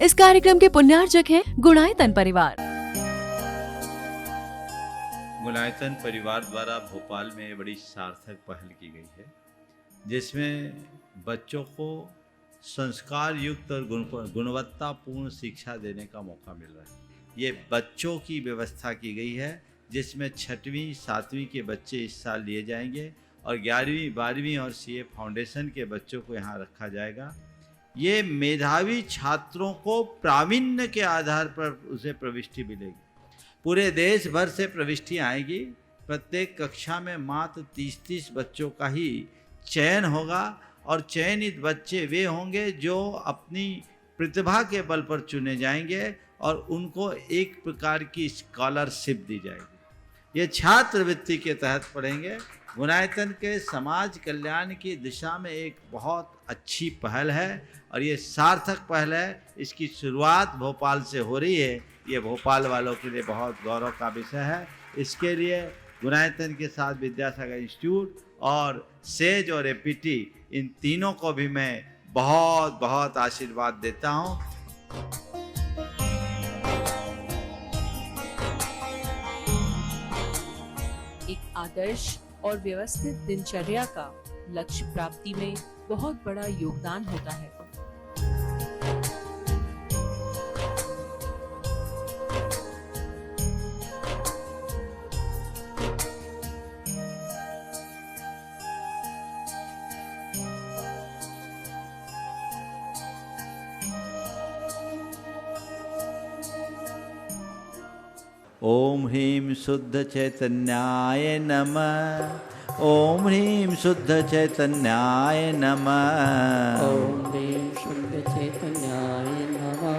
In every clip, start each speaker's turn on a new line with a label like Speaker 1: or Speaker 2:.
Speaker 1: इस कार्यक्रम के पुण्यार्जक हैं गुणायतन परिवार।
Speaker 2: गुणायतन परिवार द्वारा भोपाल में बड़ी सार्थक पहल की गई है, जिसमें बच्चों को संस्कार युक्त और गुणवत्तापूर्ण शिक्षा देने का मौका मिल रहा है। ये बच्चों की व्यवस्था की गई है, जिसमें 6वीं 7वीं के बच्चे इस साल लिए जाएंगे और 11वीं 12वीं और सीए फाउंडेशन के बच्चों को यहाँ रखा जाएगा। ये मेधावी छात्रों को प्रावीण्य के आधार पर उसे प्रविष्टि मिलेगी। पूरे देश भर से प्रविष्टि आएगी। प्रत्येक कक्षा में मात्र 30-30 बच्चों का ही चयन होगा और चयनित बच्चे वे होंगे जो अपनी प्रतिभा के बल पर चुने जाएंगे और उनको एक प्रकार की स्कॉलरशिप दी जाएगी। ये छात्रवृत्ति के तहत पढ़ेंगे। गुणायतन के समाज कल्याण की दिशा में एक बहुत अच्छी पहल है और ये सार्थक पहल है। इसकी शुरुआत भोपाल से हो रही है। ये भोपाल वालों के लिए बहुत गौरव का विषय है। इसके लिए गुणायतन के साथ विद्यासागर इंस्टीट्यूट और सेज और एपीटी, इन तीनों को भी मैं बहुत बहुत आशीर्वाद देता हूँ।
Speaker 1: एक आदर्श और व्यवस्थित दिनचर्या का लक्ष्य प्राप्ति में बहुत बड़ा योगदान होता है।
Speaker 2: ओम ह्रीं शुद्ध चैतन्याय नमः। ओम ह्रीं शुद्ध चैतन्याय नमः।
Speaker 3: ओम ह्रीं शुद्ध चैतन्याय नमः।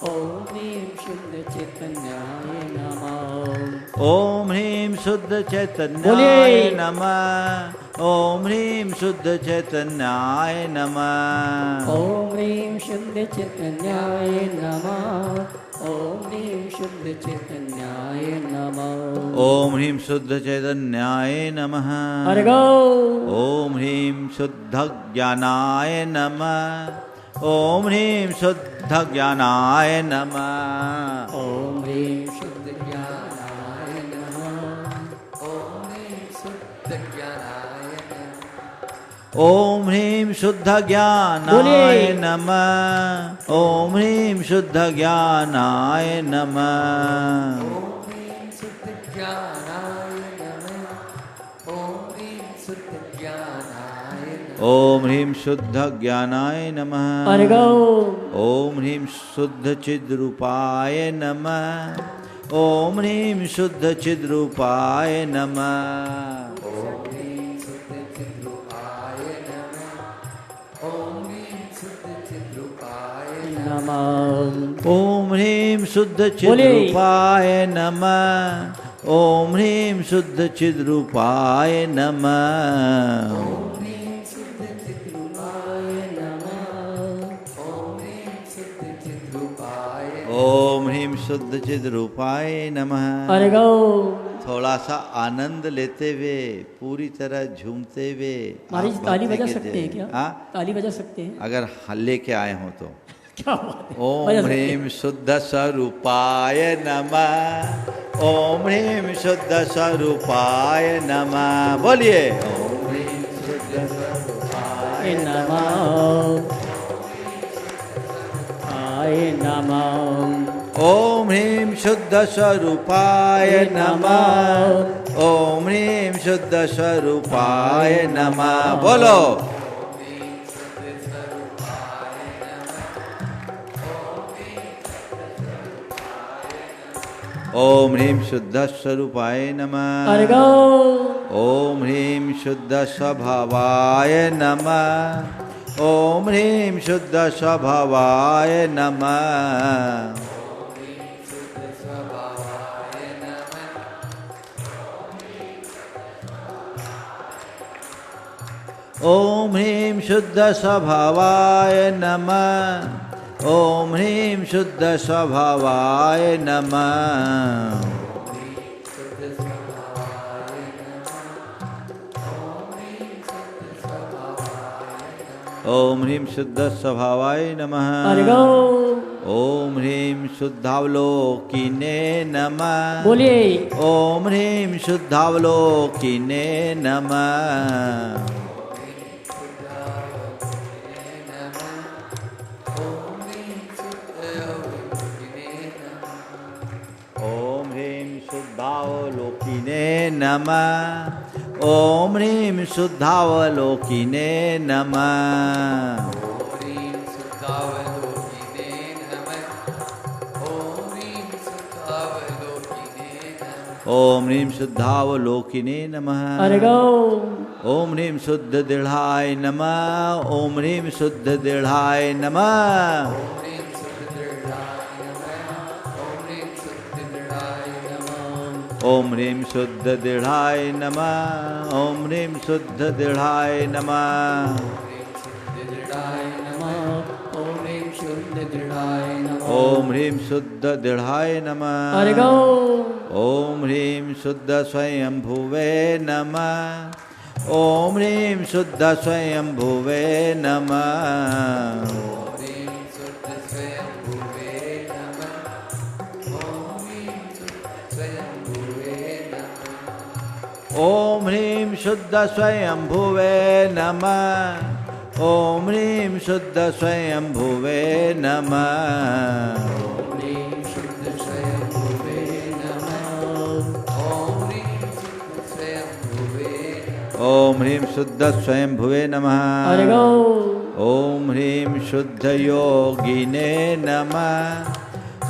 Speaker 3: ओम ह्रीं शुद्ध चैतन्याय नमः।
Speaker 2: ओम ह्रीं शुद्ध चैतन्याय नमः। ओम ह्रीं शुद्ध चैतन्याय नमः।
Speaker 3: ओम ह्रीं शुद्ध चैतन्याय नमः। ओम ह्रीं शुद्ध चैतन्याय नमः।
Speaker 2: ओम ह्रीं शुद्ध चैतन्याय नमः। ओम ह्रीं शुद्ध ज्ञानाय नमः। ओम ह्रीं शुद्ध ज्ञानाय नमः।
Speaker 3: ओम ह्रीं शुद्ध ज्ञानाय नमः। ओम ह्रीं शुद्ध ज्ञानाय नमः।
Speaker 2: ओम ह्रीं शुद्ध ज्ञानाय नमः। ओम ह्रीं शुद्ध ज्ञानाय नमः।
Speaker 3: ओम ह्रीं शुद्ध ज्ञानाय नमः। ओम ह्रीं शुद्ध ज्ञानाय नमः।
Speaker 2: ओम ह्रीं शुद्ध ज्ञानाय नमः। ओम ह्रीं शुद्ध चिद्रूपाय नमः। ओम ह्रीं शुद्ध चिद्रूपाय नमः। ओम ह्रीं शुद्ध चिद्रूपाय नमः। ओम ह्रीं शुद्ध चिद्रूपाय नमः। ओम ह्रीं शुद्ध चिद्रूपाय नमः। थोड़ा सा आनंद लेते हुए, पूरी तरह झूमते हुए
Speaker 3: महाराज ताली बजा सकते हैं क्या? ताली बजा सकते हैं
Speaker 2: अगर हल्ले के आए हो तो।
Speaker 3: क्या बात है?
Speaker 2: ओम ह्रीं शुद्ध स्वरूपाय नमः। ओम ह्रीं शुद्ध स्वरूपाय नमः। बोलिए ओम ह्रीं शुद्ध स्वरूपाय
Speaker 3: नमः। आय नमः।
Speaker 2: ओम ह्रीं शुद्ध स्वरूपाय नमः। ओम ह्रीं शुद्ध स्वरूपाय नमः। बोलो ओम ह्रीं शुद्ध स्वरूपाय नमः। ओम ह्रीं शुद्ध स्वभावाय नमः। ओम ह्रीं शुद्ध स्वभावाय नमः। ओम ह्रीं शुद्ध स्वभावाय नमः। ओम ह्रीं शुद्ध स्वभावाय नमः। ओम ह्रीं शुद्ध स्वभावाय नमः। ओम ह्रीं शुद्धावलोकिने नमः।
Speaker 3: बोलिए।
Speaker 2: ओम ह्रीं शुद्धावलोकिने नमः। ओम ह्रीं शुद्धावलोकिने नमः। ओम ह्रीं शुद्धावलोकिने नमः। ओम ह्रीं शुद्धावलोकिने नमः। ओम ह्रीं शुद्ध दृढ़ाय नमः। ओम ह्रीं शुद्ध दृढ़ाय नमः। ओम ह्रीं शुद्ध दृढ़ाय नमः। ओम ह्रीं शुद्ध दृढ़ाय नमः। ओम ह्रीं शुद्ध दृढ़ाय नमः। ओम ह्रीं शुद्ध स्वयंभुवे नमः। ओम ह्रीं शुद्ध स्वयंभुवे नमः। ओम ह्रीं शुद्ध स्वयंभुवे नमः। ओम ह्रीं शुद्ध स्वयंभुवे नमः। ओम ह्रीं शुद्ध स्वयंभुवे नमः। ओम ह्रीं शुद्ध योगिने नमः।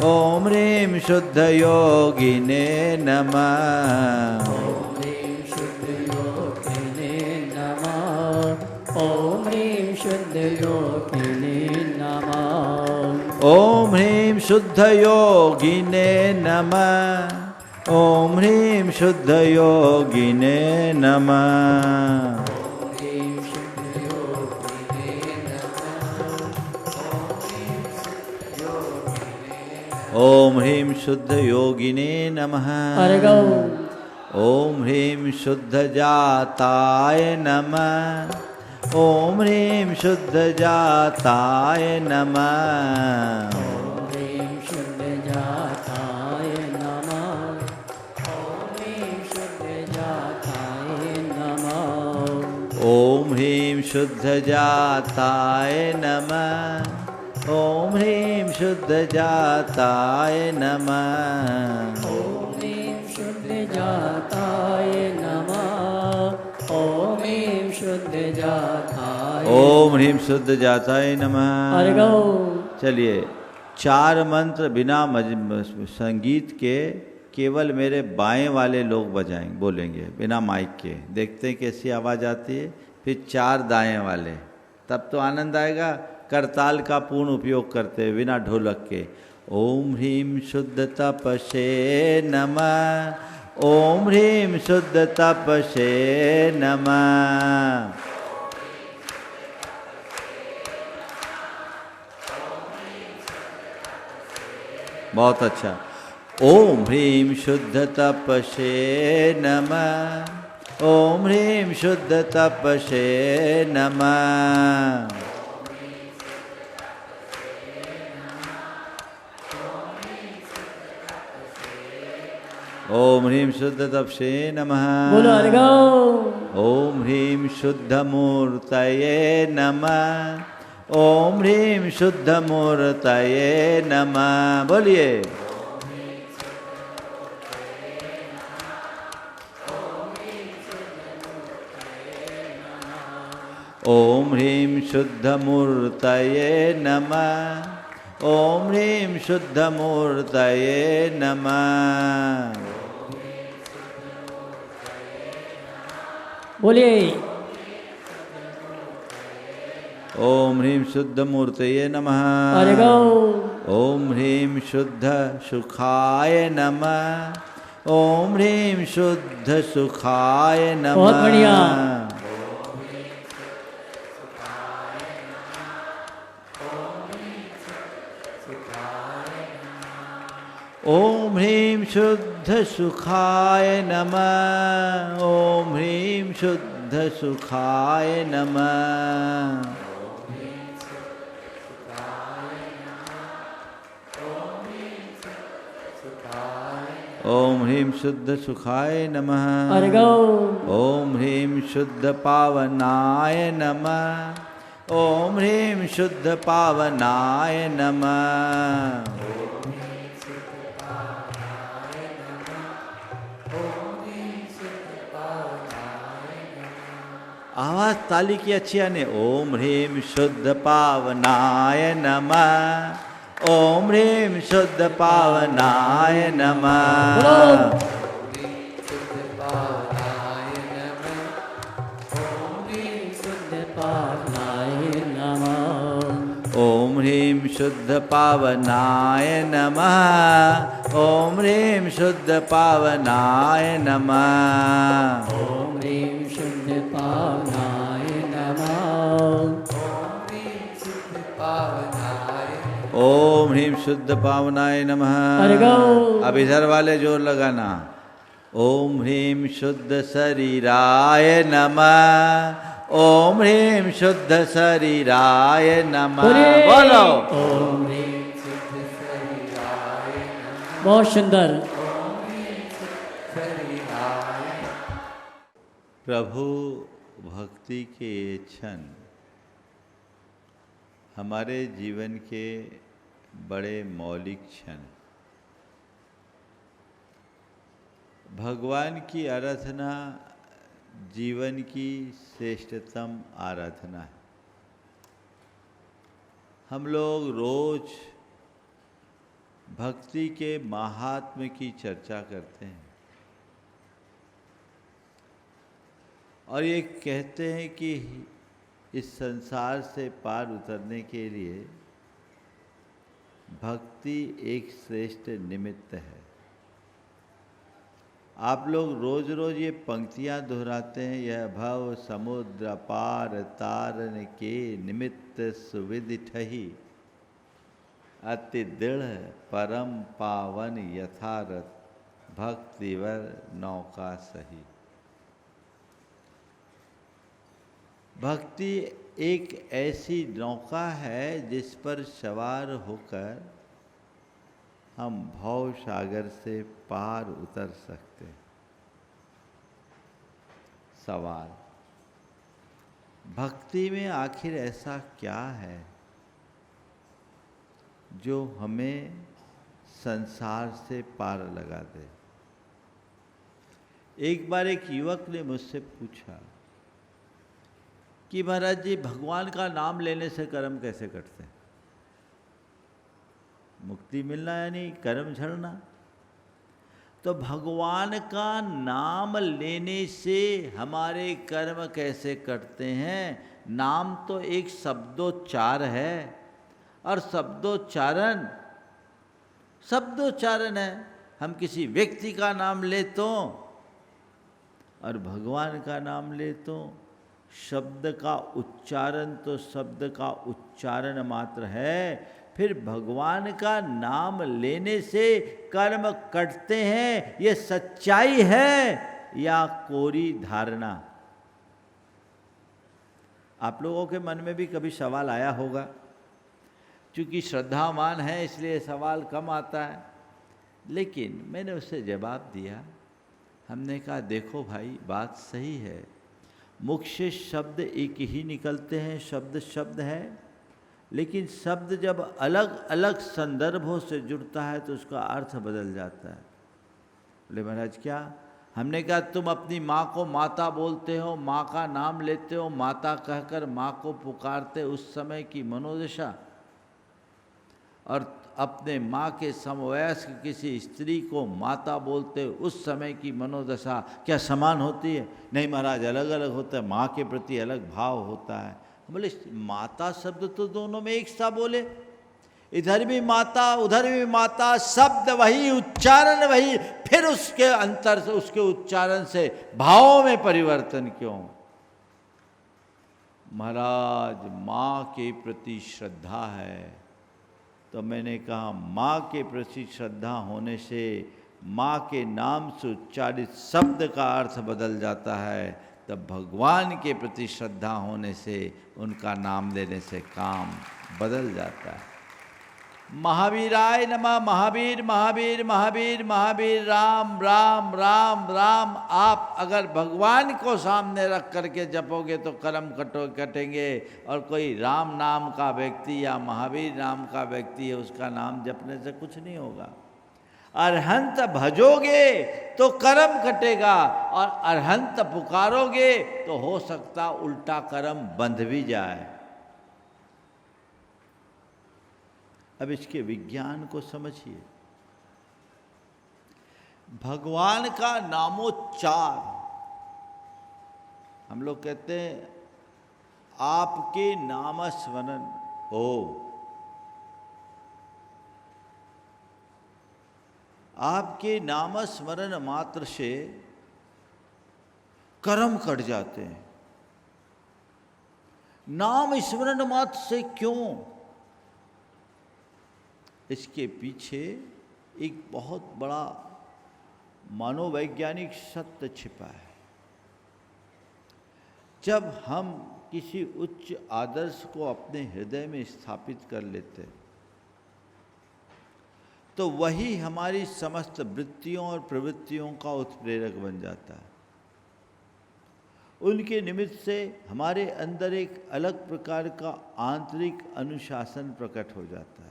Speaker 2: ओम ह्रीं शुद्ध योगिने नमः।
Speaker 3: ओम ह्रीं शुद्ध योगिने नमः।
Speaker 2: ओम ह्रीं शुद्ध योगिने नमः। ओम ह्रीं शुद्ध योगिने नमः। ओम ह्रीं शुद्ध योगिने नमः। ओम ह्रीं शुद्ध जाताय नमः। ओम ह्रीं शुद्ध जाताय नमः। ओम ह्रीं शुद्ध जाताय नमः। ओम ह्रीं शुद्ध जाताय नमः।
Speaker 3: ओम ह्रीं शुद्ध जाताय नमः। ओम ह्रीं शुद्ध जाताय।
Speaker 2: ओम ह्रीं शुद्ध जाताय नमः। चलिए 4 मंत्र बिना संगीत के केवल मेरे बाएं वाले लोग बजाएंगे, बोलेंगे बिना माइक के। देखते हैं कैसी आवाज़ आती है। फिर 4 दाएं वाले, तब तो आनंद आएगा। करताल का पूर्ण उपयोग करते हैं बिना ढोलक के। ओम ह्रीं शुद्ध तपसे नमः। ओम ह्रीं शुद्ध तपसे नमः। बहुत अच्छा। ओम ह्रीं शुद्ध तपसे नमः। ओम ह्रीं शुद्ध तपसे नमः। ओम ह्रीं शुद्ध तपसे नमः। ओम ह्रीं शुद्ध मूर्तये नमः। ओम ह्रीं शुद्ध मूर्तये नमः। बोलिए। ओम ह्रीं शुद्ध मूर्तये नमः। ओम ह्रीं शुद्ध मूर्तये नमः।
Speaker 3: बोलिए।
Speaker 2: ओम ह्रीं शुद्ध मूर्तये नमः। ओम ह्रीं शुद्ध सुखाय नमः। ओम ह्रीं शुद्ध सुखाय नमः।
Speaker 3: बहुत बढ़िया।
Speaker 2: ओम ह्रीं शुद्ध सुखाय नमः। ओम ह्रीं शुद्ध सुखाय नमः। ओम ह्रीं शुद्ध सुखाय नमः।
Speaker 3: अर्घम।
Speaker 2: ओम ह्रीं शुद्ध पावनाय नमः। ओम ह्रीं शुद्ध पावनाय नमः। आवाज ताली की अच्छी आने। ओम ह्रीं शुद्ध पावनाय नमः। ओम ह्रीं शुद्ध पावनाय नमः। ओम ह्रीं शुद्ध पावनाय नमः। ओम ह्रीं शुद्ध पावनाय नमः।
Speaker 3: ओम ह्रीं शुद्ध पावनाय नमः।
Speaker 2: ओम ह्रीं शुद्ध पावनाय नमः।
Speaker 3: अर्घम।
Speaker 2: अब इधर वाले जोर लगाना। ओम ह्रीं शुद्ध शरीराय नमः। ओम ह्रीं शुद्ध शरीराय नमः। बोलो।
Speaker 3: ओम ह्रीं शुद्ध शरीराय नमः। बहुत सुंदर।
Speaker 2: प्रभु भक्ति के क्षण हमारे जीवन के बड़े मौलिक क्षण। भगवान की आराधना जीवन की श्रेष्ठतम आराधना है। हम लोग रोज भक्ति के महात्म्य की चर्चा करते हैं और ये कहते हैं कि इस संसार से पार उतरने के लिए भक्ति एक श्रेष्ठ निमित्त है। आप लोग रोज रोज ये पंक्तियाँ दोहराते हैं। यह भव समुद्र पार तारन के निमित्त सुविदिठहि, अति दृढ़ परम पावन यथारथ, भक्तिवर नौका सही। भक्ति एक ऐसी नौका है जिस पर सवार होकर हम भव सागर से पार उतर सकते हैं। सवाल, भक्ति में आखिर ऐसा क्या है जो हमें संसार से पार लगा दे? एक बार एक युवक ने मुझसे पूछा कि महाराज जी, भगवान का नाम लेने से कर्म कैसे कटते हैं? मुक्ति मिलना यानी कर्म झड़ना। तो भगवान का नाम लेने से हमारे कर्म कैसे कटते हैं? नाम तो एक शब्दोच्चार है और शब्दोच्चारण है। हम किसी व्यक्ति का नाम ले तो और भगवान का नाम ले तो शब्द का उच्चारण तो शब्द का उच्चारण मात्र है। फिर भगवान का नाम लेने से कर्म कटते हैं, ये सच्चाई है या कोरी धारणा? आप लोगों के मन में भी कभी सवाल आया होगा। चूँकि श्रद्धावान है इसलिए सवाल कम आता है, लेकिन मैंने उससे जवाब दिया। हमने कहा देखो भाई, बात सही है, मुख से शब्द एक ही निकलते हैं, शब्द शब्द है, लेकिन शब्द जब अलग अलग संदर्भों से जुड़ता है तो उसका अर्थ बदल जाता है। बोले महाराज क्या? हमने कहा तुम अपनी माँ को माता बोलते हो, माँ का नाम लेते हो, माता कहकर माँ को पुकारते उस समय की मनोदशा और अपने माँ के समवयस्क किसी स्त्री को माता बोलते उस समय की मनोदशा क्या समान होती है? नहीं महाराज, अलग अलग होता है, माँ के प्रति अलग भाव होता है। बोले माता शब्द तो दोनों में एक सा बोले, इधर भी माता उधर भी माता, शब्द वही उच्चारण वही, फिर उसके अंतर से उसके उच्चारण से भावों में परिवर्तन क्यों? महाराज माँ के प्रति श्रद्धा है। तो मैंने कहा माँ के प्रति श्रद्धा होने से माँ के नाम से उच्चारित शब्द का अर्थ बदल जाता है, तब भगवान के प्रति श्रद्धा होने से उनका नाम लेने से काम बदल जाता है। महावीराय नमः। महावीर महावीर महावीर महावीर, राम राम राम राम। आप अगर भगवान को सामने रख करके जपोगे तो कर्म कटेंगे। और कोई राम नाम का व्यक्ति या महावीर नाम का व्यक्ति है, उसका नाम जपने से कुछ नहीं होगा। अरहंत भजोगे तो कर्म कटेगा, और अरहंत पुकारोगे तो हो सकता उल्टा कर्म बंध भी जाए। अब इसके विज्ञान को समझिए। भगवान का नामोच्चार, हम लोग कहते हैं आपके नाम स्मरण हो, आपके नाम स्मरण मात्र से कर्म कट जाते हैं। नाम स्मरण मात्र से क्यों? इसके पीछे एक बहुत बड़ा मनोवैज्ञानिक सत्य छिपा है। जब हम किसी उच्च आदर्श को अपने हृदय में स्थापित कर लेते हैं तो वही हमारी समस्त वृत्तियों और प्रवृत्तियों का उत्प्रेरक बन जाता है। उनके निमित्त से हमारे अंदर एक अलग प्रकार का आंतरिक अनुशासन प्रकट हो जाता है।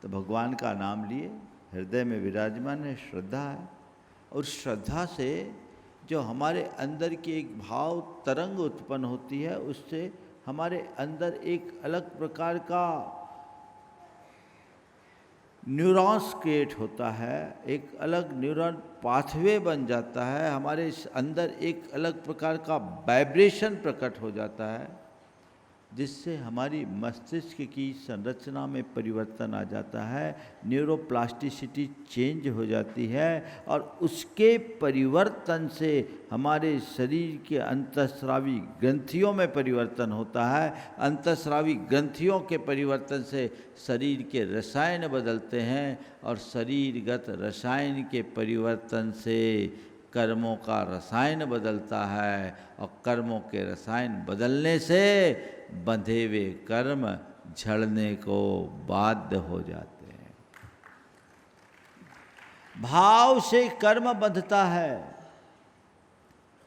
Speaker 2: तो भगवान का नाम लिए, हृदय में विराजमान है, श्रद्धा है, और श्रद्धा से जो हमारे अंदर की एक भाव तरंग उत्पन्न होती है, उससे हमारे अंदर एक अलग प्रकार का न्यूरॉन्स क्रिएट होता है, एक अलग न्यूरॉन पाथवे बन जाता है, हमारे अंदर एक अलग प्रकार का वाइब्रेशन प्रकट हो जाता है, जिससे हमारी मस्तिष्क की संरचना में परिवर्तन आ जाता है, न्यूरोप्लास्टिसिटी चेंज हो जाती है, और उसके परिवर्तन से हमारे शरीर के अंतःस्रावी ग्रंथियों में परिवर्तन होता है। अंतःस्रावी ग्रंथियों के परिवर्तन से शरीर के रसायन बदलते हैं, और शरीरगत रसायन के परिवर्तन से कर्मों का रसायन बदलता है, और कर्मों के रसायन बदलने से बंधे हुए कर्म झड़ने को बाध्य हो जाते हैं। भाव से कर्म बंधता है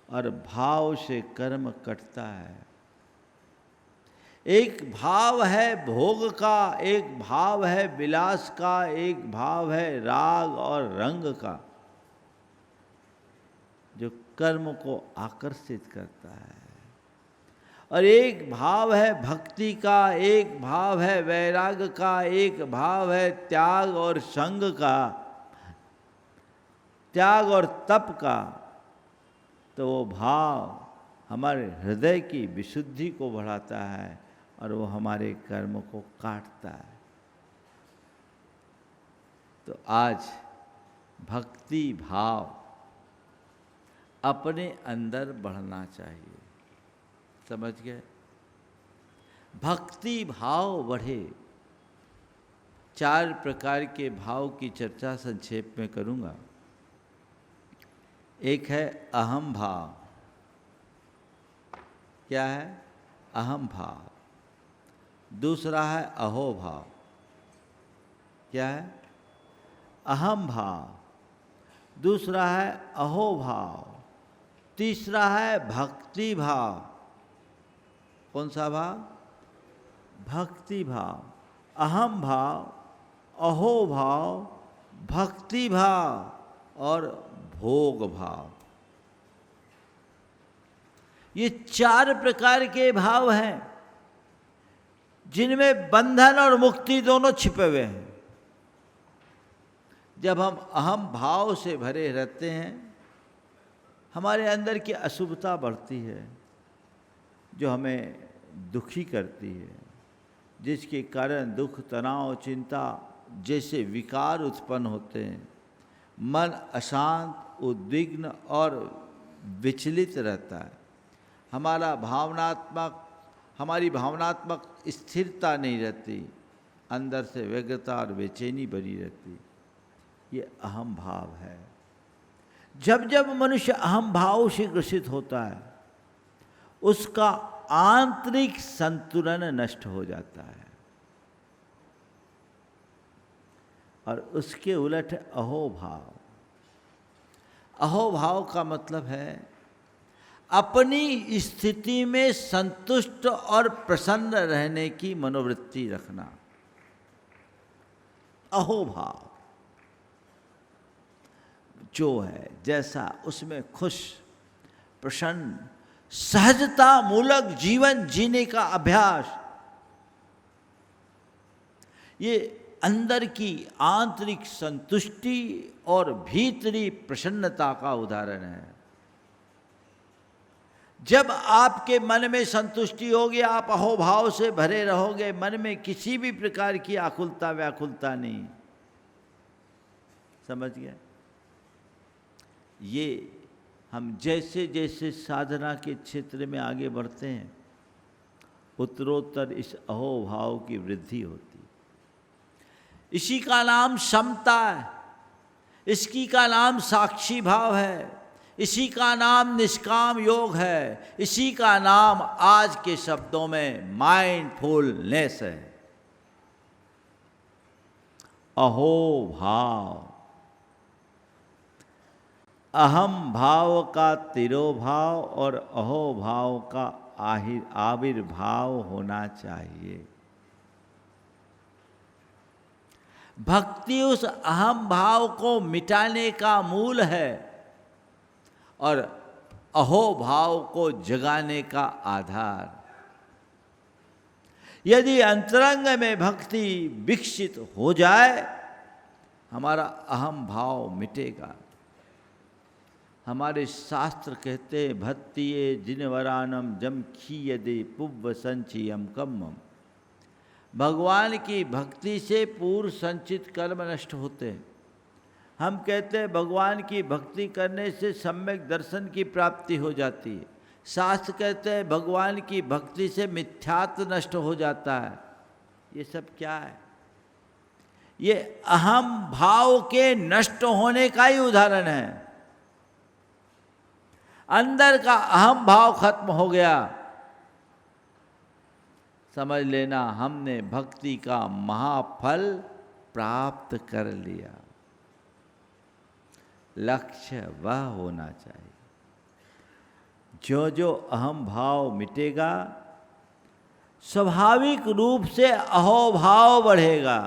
Speaker 2: और भाव से कर्म कटता है। एक भाव है भोग का, एक भाव है विलास का, एक भाव है राग और रंग का, जो कर्म को आकर्षित करता है। और एक भाव है भक्ति का, एक भाव है वैराग का, एक भाव है त्याग और संग का, त्याग और तप का। तो वो भाव हमारे हृदय की विशुद्धि को बढ़ाता है और वो हमारे कर्म को काटता है। तो आज भक्ति भाव अपने अंदर बढ़ना चाहिए। समझ गए? भक्ति भाव बढ़े। 4 प्रकार के भाव की चर्चा संक्षेप में करूंगा। एक है अहम भाव। क्या है? अहम भाव। दूसरा है अहो भाव। क्या है? अहम भाव। दूसरा है अहो भाव। तीसरा है भक्ति भाव। कौन सा भाव? भक्ति भाव। अहम भाव, अहो भाव, भक्ति भाव और भोग भाव। ये 4 प्रकार के भाव हैं जिनमें बंधन और मुक्ति दोनों छिपे हुए हैं। जब हम अहम भाव से भरे रहते हैं, हमारे अंदर की अशुभता बढ़ती है, जो हमें दुखी करती है, जिसके कारण दुख, तनाव, चिंता जैसे विकार उत्पन्न होते हैं। मन अशांत, उद्विग्न और विचलित रहता है। हमारी भावनात्मक स्थिरता नहीं रहती, अंदर से व्यग्रता और बेचैनी बनी रहती। ये अहम भाव है। जब जब मनुष्य अहम भाव से ग्रसित होता है, उसका आंतरिक संतुलन नष्ट हो जाता है। और उसके उलट अहोभाव। अहोभाव का मतलब है अपनी स्थिति में संतुष्ट और प्रसन्न रहने की मनोवृत्ति रखना। अहोभाव जो है जैसा उसमें खुश, प्रसन्न, सहजता मूलक जीवन जीने का अभ्यास, ये अंदर की आंतरिक संतुष्टि और भीतरी प्रसन्नता का उदाहरण है। जब आपके मन में संतुष्टि होगी, आप अहोभाव से भरे रहोगे, मन में किसी भी प्रकार की आकुलता व्याकुलता नहीं। समझ गए? ये हम जैसे जैसे साधना के क्षेत्र में आगे बढ़ते हैं, उत्तरोत्तर इस अहोभाव की वृद्धि होती है। इसी का नाम समता है, इसकी का नाम साक्षी भाव है, इसी का नाम निष्काम योग है, इसी का नाम आज के शब्दों में माइंडफुलनेस है। अहोभाव, अहम भाव का तिरोभाव और अहोभाव का आविर्भाव होना चाहिए। भक्ति उस अहम भाव को मिटाने का मूल है और अहोभाव को जगाने का आधार। यदि अंतरंग में भक्ति विकसित हो जाए, हमारा अहम भाव मिटेगा। हमारे शास्त्र कहते हैं, भक्तिये जिनवरानम जम खीयदे पुव्व संचियम कम्मम। भगवान की भक्ति से पूर्व संचित कर्म नष्ट होते हैं। हम कहते हैं भगवान की भक्ति करने से सम्यक दर्शन की प्राप्ति हो जाती है। शास्त्र कहते हैं भगवान की भक्ति से मिथ्यात्व नष्ट हो जाता है। ये सब क्या है? ये अहम भाव के नष्ट होने का ही उदाहरण है। अंदर का अहम भाव खत्म हो गया, समझ लेना हमने भक्ति का महाफल प्राप्त कर लिया। लक्ष्य वह होना चाहिए। जो जो अहम भाव मिटेगा, स्वाभाविक रूप से अहोभाव बढ़ेगा,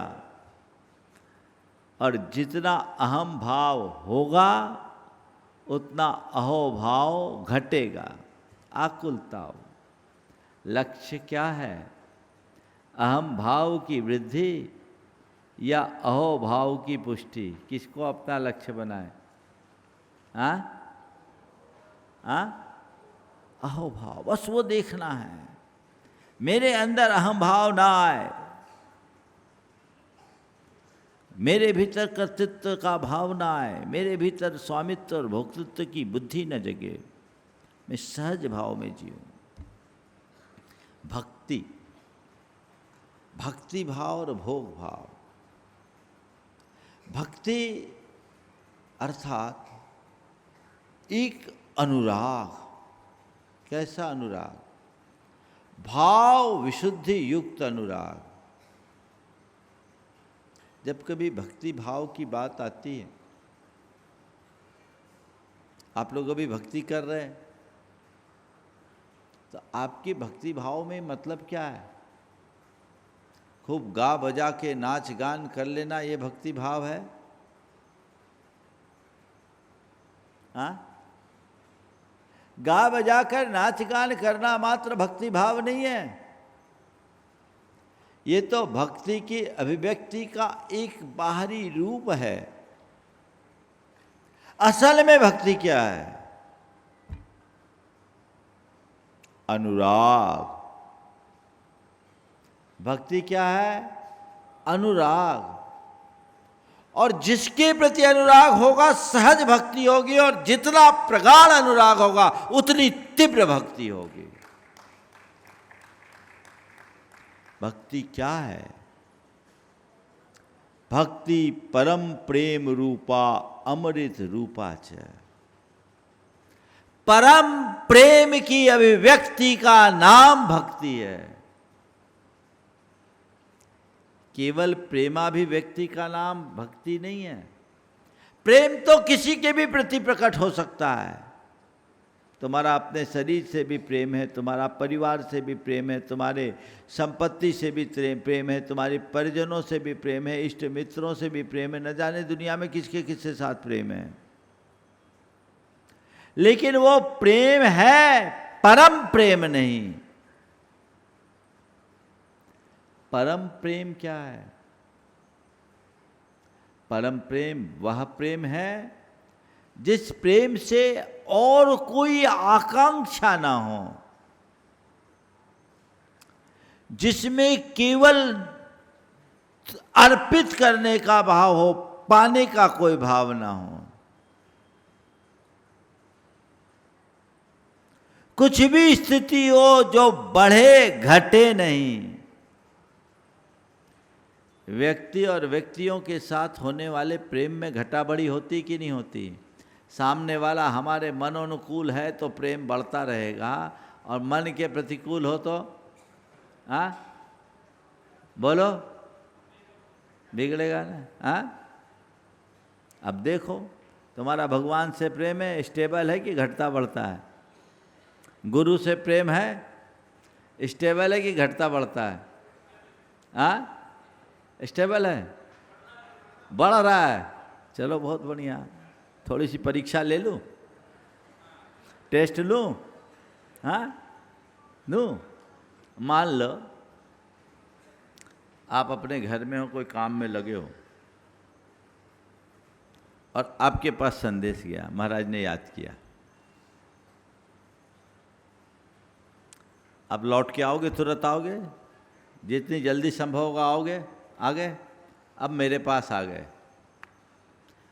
Speaker 2: और जितना अहम भाव होगा उतना अहोभाव घटेगा, आकुलता हो। लक्ष्य क्या है? अहम भाव की वृद्धि या अहोभाव की पुष्टि? किसको अपना लक्ष्य बनाए? अहोभाव, बस वो देखना है। मेरे अंदर अहम भाव ना आए, मेरे भीतर कर्तृत्व का भाव ना आए, मेरे भीतर स्वामित्व और भोक्तृत्व की बुद्धि न जगे, मैं सहज भाव में जीऊँ। भक्ति, भक्ति भाव और भोग भाव। भक्ति अर्थात एक अनुराग। कैसा अनुराग? भाव विशुद्धि युक्त अनुराग। जब कभी भक्ति भाव की बात आती है, आप लोग अभी भक्ति कर रहे हैं, तो आपकी भक्ति भाव में मतलब क्या है? खूब गा बजा के नाच गान कर लेना, ये भक्ति भाव है? गा बजा कर नाच गान करना मात्र भक्ति भाव नहीं है। ये तो भक्ति की अभिव्यक्ति का एक बाहरी रूप है। असल में भक्ति क्या है? अनुराग। भक्ति क्या है? अनुराग। और जिसके प्रति अनुराग होगा सहज भक्ति होगी, और जितना प्रगाढ़ अनुराग होगा उतनी तीव्र भक्ति होगी। भक्ति क्या है? भक्ति परम प्रेम रूपा अमृत रूपा च। परम प्रेम की अभिव्यक्ति का नाम भक्ति है। केवल प्रेमाभिव्यक्ति का नाम भक्ति नहीं है। प्रेम तो किसी के भी प्रति प्रकट हो सकता है। तुम्हारा अपने शरीर से भी प्रेम है, तुम्हारा परिवार से भी प्रेम है, तुम्हारे संपत्ति से भी प्रेम है, तुम्हारे परिजनों से भी प्रेम है, इष्ट मित्रों से भी प्रेम है, न जाने दुनिया में किसके किसके साथ प्रेम है। लेकिन वो प्रेम है, परम प्रेम नहीं। परम प्रेम क्या है? परम प्रेम वह प्रेम है जिस प्रेम से और कोई आकांक्षा ना हो, जिसमें केवल अर्पित करने का भाव हो, पाने का कोई भाव ना हो। कुछ भी स्थिति हो जो बढ़े घटे नहीं। व्यक्ति और व्यक्तियों के साथ होने वाले प्रेम में घटा बढ़ी होती कि नहीं होती? सामने वाला हमारे मनोनुकूल है तो प्रेम बढ़ता रहेगा, और मन के प्रतिकूल हो तो बोलो बिगड़ेगा ना। अब देखो तुम्हारा भगवान से प्रेम है, स्टेबल है कि घटता बढ़ता है? गुरु से प्रेम है, स्टेबल है कि घटता बढ़ता है? स्टेबल है, बढ़ रहा है। चलो बहुत बढ़िया। थोड़ी सी परीक्षा ले लूँ, टेस्ट लूँ? लूँ? मान लो आप अपने घर में हो, कोई काम में लगे हो, और आपके पास संदेश गया, महाराज ने याद किया। आप लौट के आओगे? तुरंत आओगे? जितनी जल्दी संभव होगा आओगे? आ गए? अब मेरे पास आ गए,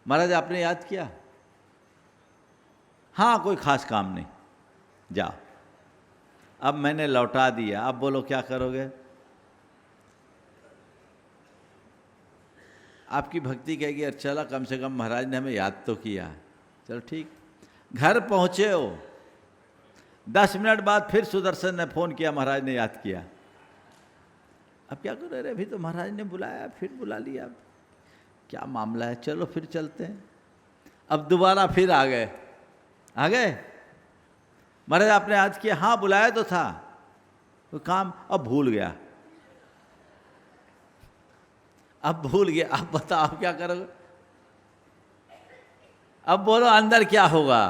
Speaker 2: महाराज आपने याद किया, हाँ कोई खास काम नहीं, जाओ। अब मैंने लौटा दिया, अब बोलो क्या करोगे? आपकी भक्ति कहेगी अरे चला, कम से कम महाराज ने हमें याद तो किया, चलो ठीक। घर पहुँचे हो, 10 मिनट बाद फिर सुदर्शन ने फ़ोन किया, महाराज ने याद किया। अब क्या करो? अरे अभी तो महाराज ने बुलाया, फिर बुला लिया, क्या मामला है, चलो फिर चलते हैं। अब दोबारा फिर आ गए, महाराज आपने याद किया, हाँ बुलाया तो था, तो काम अब भूल गया। अब भूल गया, अब बताओ क्या करोगे? अब बोलो अंदर क्या होगा?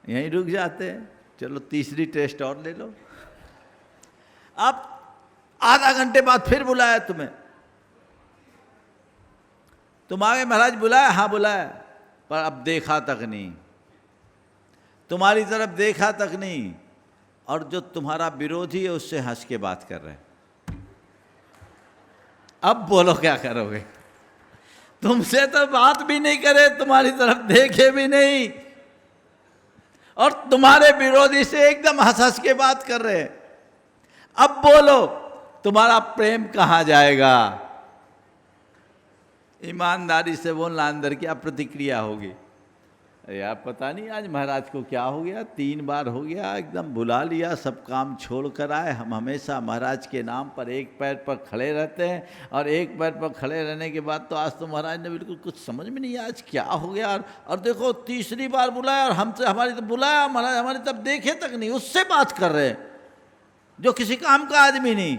Speaker 2: यहीं रुक जाते हैं। चलो तीसरी टेस्ट और ले लो। अब आधा घंटे बाद फिर बुलाया तुम्हें, तुम आगे, महाराज बुलाया, हाँ बुलाया, पर अब देखा तक नहीं, तुम्हारी तरफ देखा तक नहीं, और जो तुम्हारा विरोधी है उससे हंस के बात कर रहे हैं। अब बोलो क्या करोगे? तुमसे तो बात भी नहीं करे, तुम्हारी तरफ देखे भी नहीं, और तुम्हारे विरोधी से एकदम हंस हंस के बात कर रहे हैं। अब बोलो तुम्हारा प्रेम कहाँ जाएगा? ईमानदारी से बोलना, अंदर क्या प्रतिक्रिया होगी? यार पता नहीं आज महाराज को क्या हो गया, 3 बार हो गया, एकदम बुला लिया, सब काम छोड़ कर आए। हम हमेशा महाराज के नाम पर एक पैर पर खड़े रहते हैं, और एक पैर पर खड़े रहने के बाद तो आज तो महाराज ने बिल्कुल कुछ समझ में नहीं, आज क्या हो गया। और देखो तीसरी बार बुलाया, और हमसे हमारी तो बुलाया, महाराज हमारी तब देखे तक नहीं, उससे बात कर रहे हैं जो किसी काम का आदमी नहीं।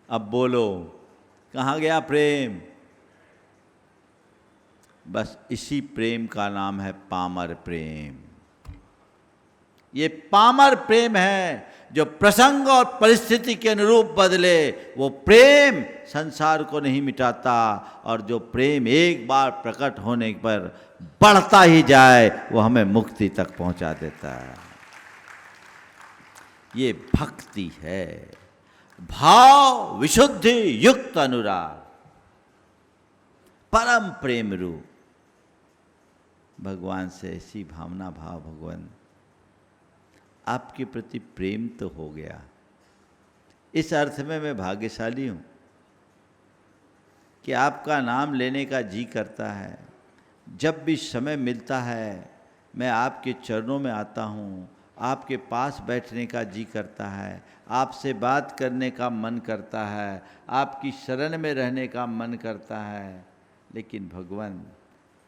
Speaker 2: अब बोलो कहाँ गया प्रेम? बस इसी प्रेम का नाम है पामर प्रेम। ये पामर प्रेम है जो प्रसंग और परिस्थिति के अनुरूप बदले। वो प्रेम संसार को नहीं मिटाता, और जो प्रेम एक बार प्रकट होने पर बढ़ता ही जाए, वो हमें मुक्ति तक पहुंचा देता है। ये भक्ति है, भाव विशुद्धि युक्त अनुराग, परम प्रेम रूप भगवान से ऐसी भावना भाव। भगवान आपके प्रति प्रेम तो हो गया, इस अर्थ में मैं भाग्यशाली हूँ कि आपका नाम लेने का जी करता है। जब भी समय मिलता है मैं आपके चरणों में आता हूँ, आपके पास बैठने का जी करता है, आपसे बात करने का मन करता है, आपकी शरण में रहने का मन करता है। लेकिन भगवान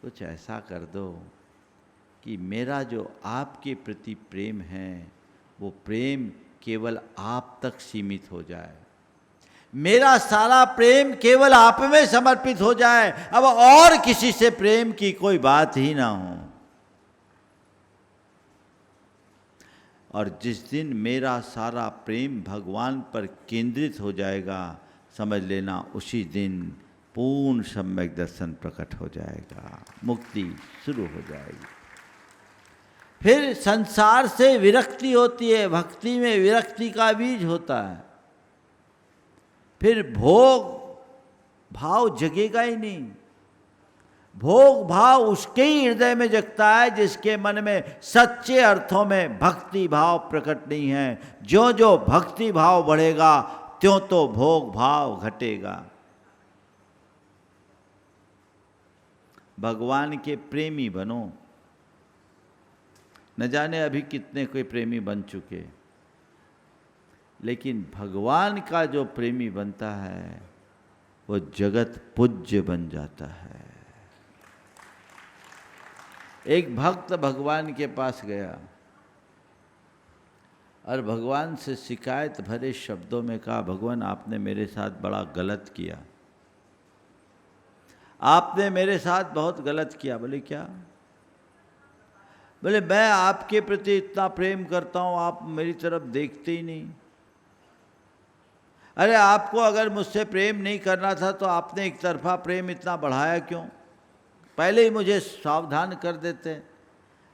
Speaker 2: कुछ ऐसा कर दो कि मेरा जो आपके प्रति प्रेम है वो प्रेम केवल आप तक सीमित हो जाए, मेरा सारा प्रेम केवल आप में समर्पित हो जाए, अब और किसी से प्रेम की कोई बात ही ना हो। और जिस दिन मेरा सारा प्रेम भगवान पर केंद्रित हो जाएगा, समझ लेना उसी दिन पूर्ण सम्यक दर्शन प्रकट हो जाएगा, मुक्ति शुरू हो जाएगी। फिर संसार से विरक्ति होती है, भक्ति में विरक्ति का बीज होता है। फिर भोग भाव जगेगा ही नहीं। भोग भाव उसके ही हृदय में जगता है जिसके मन में सच्चे अर्थों में भक्ति भाव प्रकट नहीं है। जो जो भक्ति भाव बढ़ेगा त्यों तो भोग भाव घटेगा। भगवान के प्रेमी बनो। न जाने अभी कितने कोई प्रेमी बन चुके, लेकिन भगवान का जो प्रेमी बनता है वो जगत पूज्य बन जाता है। एक भक्त भगवान के पास गया और भगवान से शिकायत भरे शब्दों में कहा, भगवान आपने मेरे साथ बड़ा गलत किया, आपने मेरे साथ बहुत गलत किया। बोले क्या? बोले मैं आपके प्रति इतना प्रेम करता हूँ, आप मेरी तरफ देखते ही नहीं। अरे आपको अगर मुझसे प्रेम नहीं करना था तो आपने एक तरफा प्रेम इतना बढ़ाया क्यों? पहले ही मुझे सावधान कर देते।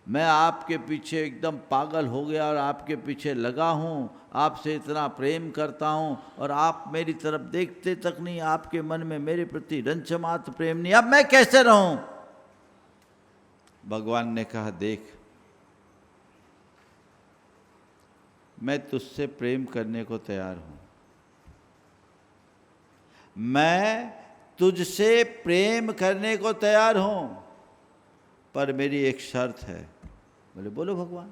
Speaker 2: मैं आपके पीछे एकदम पागल हो गया और आपके पीछे लगा हूँ, आपसे इतना प्रेम करता हूँ और आप मेरी तरफ देखते तक नहीं, आपके मन में मेरे प्रति रंच मात्र प्रेम नहीं, अब मैं कैसे रहूं? भगवान ने कहा, देख मैं तुझसे प्रेम करने को तैयार हूं, मैं तुझसे प्रेम करने को तैयार हूं, पर मेरी एक शर्त है। बोले बोलो भगवान।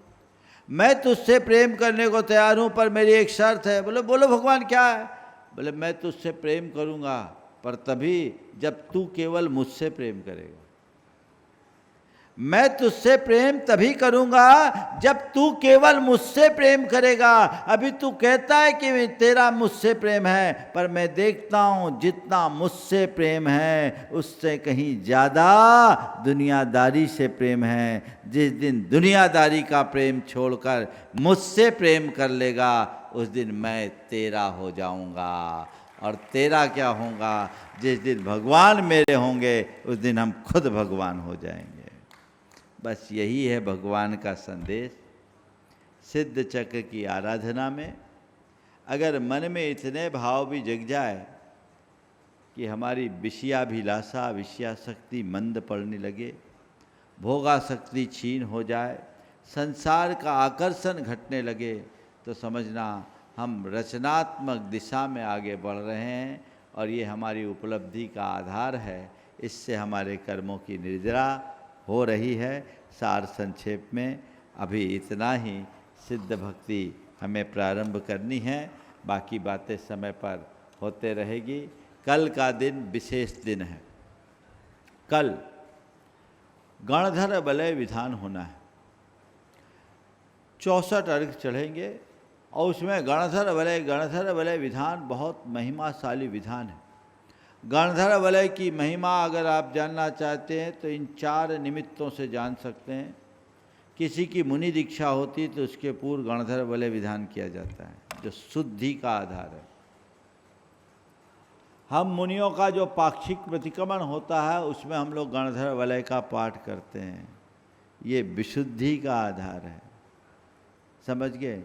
Speaker 2: मैं तुझसे प्रेम करने को तैयार हूं पर मेरी एक शर्त है। बोले बोलो भगवान क्या है? बोले मैं तुझसे प्रेम करूंगा पर तभी जब तू केवल मुझसे प्रेम करेगा। मैं तुझसे प्रेम तभी करूंगा जब तू केवल मुझसे प्रेम करेगा। अभी तू कहता है कि तेरा मुझसे प्रेम है, पर मैं देखता हूं जितना मुझसे प्रेम है उससे कहीं ज़्यादा दुनियादारी से प्रेम है। जिस दिन दुनियादारी का प्रेम छोड़कर मुझसे प्रेम कर लेगा उस दिन मैं तेरा हो जाऊंगा। और तेरा क्या होगा? जिस दिन भगवान मेरे होंगे उस दिन हम खुद भगवान हो जाएंगे। बस यही है भगवान का संदेश। सिद्ध चक्र की आराधना में अगर मन में इतने भाव भी जग जाए कि हमारी विषयाभिलाषा विषयाशक्ति मंद पड़ने लगे, भोगाशक्ति छीन हो जाए, संसार का आकर्षण घटने लगे, तो समझना हम रचनात्मक दिशा में आगे बढ़ रहे हैं और ये हमारी उपलब्धि का आधार है। इससे हमारे कर्मों की निर्जरा हो रही है। सार संक्षेप में अभी इतना ही। सिद्ध भक्ति हमें प्रारंभ करनी है, बाकी बातें समय पर होते रहेगी। कल का दिन विशेष दिन है। कल गणधर वलय विधान होना है। 64 अर्घ चढ़ेंगे और उसमें गणधर वलय विधान बहुत महिमाशाली विधान है। गणधर वलय की महिमा अगर आप जानना चाहते हैं तो इन 4 निमित्तों से जान सकते हैं। किसी की मुनि दीक्षा होती तो उसके पूर्व गणधर वलय विधान किया जाता है, जो शुद्धि का आधार है। हम मुनियों का जो पाक्षिक प्रतिक्रमण होता है उसमें हम लोग गणधर वलय का पाठ करते हैं। ये विशुद्धि का आधार है, समझ गए?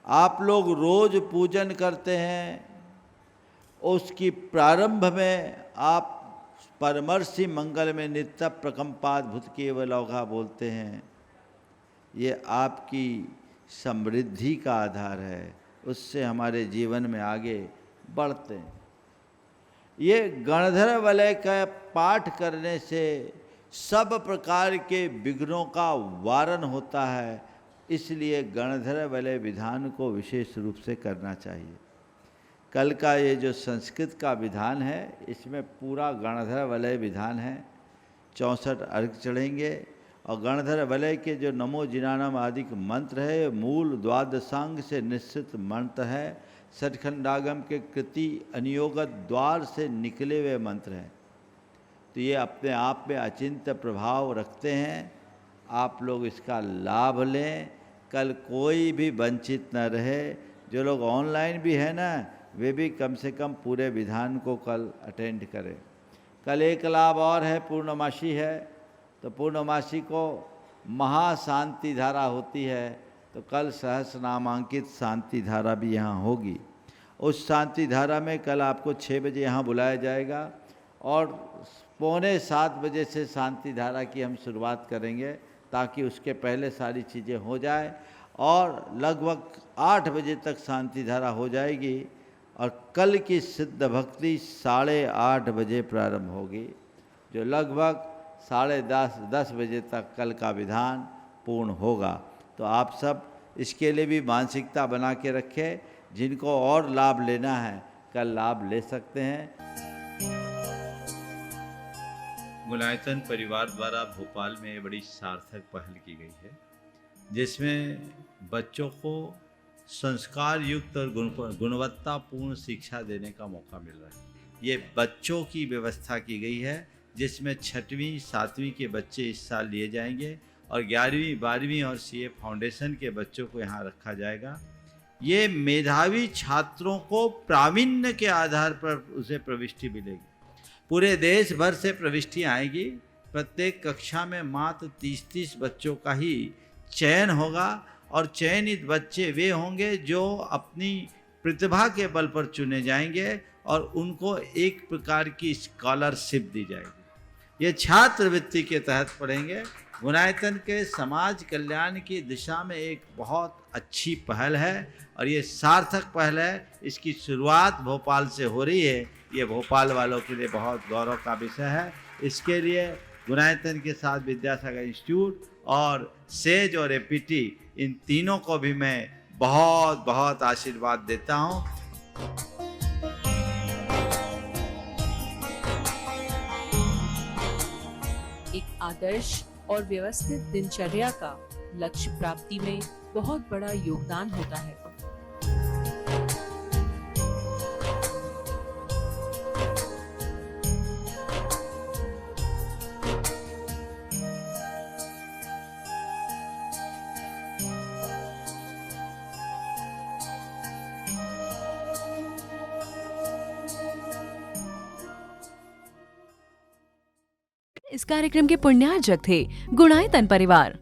Speaker 2: आप लोग रोज पूजन करते हैं, उसकी प्रारंभ में आप परमर्षि मंगल में नित्य प्रकंपाद्भुत केवलौघा बोलते हैं। ये आपकी समृद्धि का आधार है, उससे हमारे जीवन में आगे बढ़ते हैं। ये गणधर वलय का पाठ करने से सब प्रकार के विघ्नों का वारण होता है। इसलिए गणधर वलय विधान को विशेष रूप से करना चाहिए। कल का ये जो संस्कृत का विधान है, इसमें पूरा गणधर वलय विधान है। 64 अर्घ चढ़ेंगे और गणधर वलय के जो नमो जिनानम आदि मंत्र है, मूल द्वादशांग से निश्चित मंत्र है। सठखंडागम के कृति अनियोगत द्वार से निकले हुए मंत्र हैं। तो ये अपने आप में अचिंत्य प्रभाव रखते हैं। आप लोग इसका लाभ लें, कल कोई भी वंचित न रहे। जो लोग ऑनलाइन भी है ना, वे भी कम से कम पूरे विधान को कल अटेंड करें। कल एक लाभ और है, पूर्णमासी है, तो पूर्णमासी को महाशांति धारा होती है, तो कल सहस्र नामांकित शांति धारा भी यहाँ होगी। उस शांति धारा में कल आपको 6 बजे यहाँ बुलाया जाएगा और 6:45 बजे से शांति धारा की हम शुरुआत करेंगे, ताकि उसके पहले सारी चीज़ें हो जाए और लगभग 8 बजे तक शांति धारा हो जाएगी। और कल की सिद्ध भक्ति 8:30 बजे प्रारंभ होगी, जो लगभग 10:30 बजे तक कल का विधान पूर्ण होगा। तो आप सब इसके लिए भी मानसिकता बना के रखें। जिनको और लाभ लेना है, कल लाभ ले सकते हैं।
Speaker 4: गुणायतन परिवार द्वारा भोपाल में बड़ी सार्थक पहल की गई है, जिसमें बच्चों को संस्कार युक्त और गुणवत्तापूर्ण शिक्षा देने का मौका मिल रहा है। ये बच्चों की व्यवस्था की गई है, जिसमें 6वीं 7वीं के बच्चे इस साल लिए जाएंगे और 11वीं 12वीं और सीए फाउंडेशन के बच्चों को यहाँ रखा जाएगा। ये मेधावी छात्रों को प्रावीण्य के आधार पर उसे प्रविष्टि मिलेगी। पूरे देश भर से प्रविष्टियाँ आएगी। प्रत्येक कक्षा में मात्र 30-30 बच्चों का ही चयन होगा और चयनित बच्चे वे होंगे जो अपनी प्रतिभा के बल पर चुने जाएंगे और उनको एक प्रकार की स्कॉलरशिप दी जाएगी। ये छात्रवृत्ति के तहत पढ़ेंगे। गुणायतन के समाज कल्याण की दिशा में एक बहुत अच्छी पहल है और ये सार्थक पहल है। इसकी शुरुआत भोपाल से हो रही है। ये भोपाल वालों के लिए बहुत गौरव का विषय है। इसके लिए गुणायतन के साथ विद्यासागर इंस्टीट्यूट और सेज और एपीटी, इन तीनों को भी मैं बहुत बहुत आशीर्वाद देता हूँ।
Speaker 1: एक आदर्श और व्यवस्थित दिनचर्या का लक्ष्य प्राप्ति में बहुत बड़ा योगदान होता है।
Speaker 5: इस कार्यक्रम के पुण्यार्जक थे गुणायतन परिवार।